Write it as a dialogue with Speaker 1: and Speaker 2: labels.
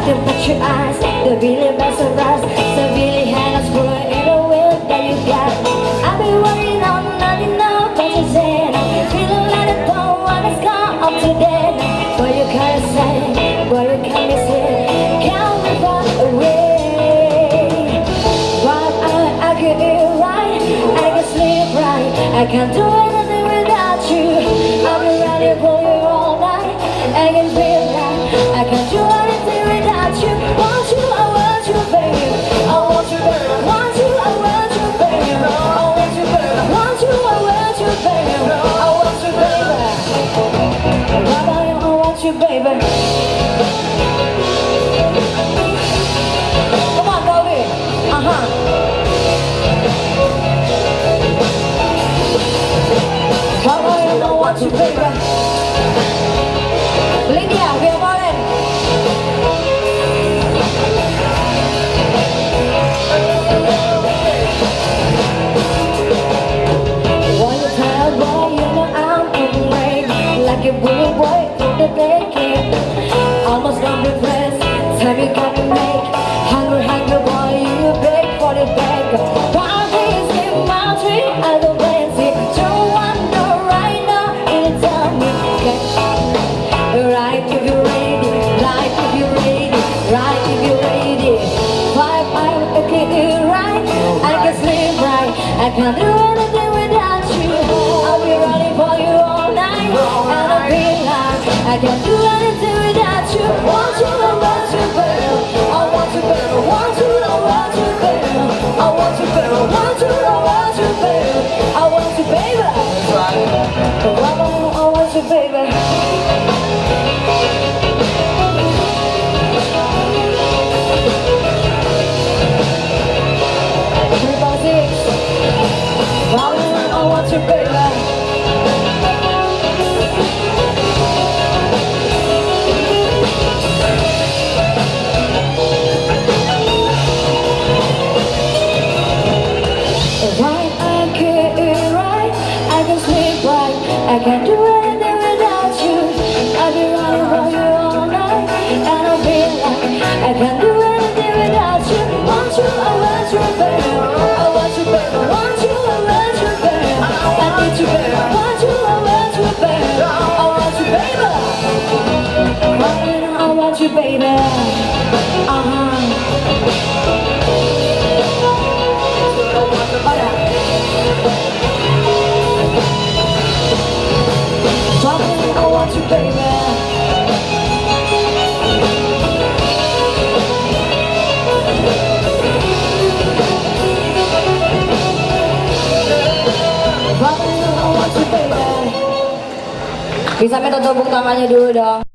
Speaker 1: can put your eyes, the really best of us. So really hand us put in the will that you got. I've been worrying on nothing, no, but you said I'm feeling like I don't wanna come up to that. But you can't say, but you can't miss it. Can't be far away. But I get it right, I can sleep right. I can't do anything without you. I'll be ready for you all night. I can feel that I can't do anything without you. Want you, I want you, baby. I want you, baby. I want you, I want you, baby. I want you, baby. I want you, I want you, baby. I want you, baby. I want you, baby. Come on, baby. I want you, baby. Lydia, we're falling. One time, boy, you know I'm awake. Like a bully boy in the daycare. Almost done with friends. Time you gotta make. Hungry, hungry boy, you beg for the bag. One is in my tree, I don't fancy. Don't wonder right now, it's on me. Right if you're ready, right if you're ready, right if you're ready. Five, I get it right, I can sleep right. I can't do anything without you. I'll be running for you all night, and I'll be like I can't do anything without you. Want you, I want you, baby. I want you, baby. Want you, I want you, baby. I want you, baby. Want you, I want you, baby. I want you, baby. I want you, baby. I want you, baby. Right, I get it right. I can sleep right. I can't do anything without you. I'll be running for you all night, and I'll be like I can't do anything without you. Want you, I want you, baby. I want you, baby. Want you, I want you, baby. I need you, baby. I want you, I want you, baby. I want you, baby. I want you, baby. I want you, baby. Bisa minta tepuk tangannya dulu dong.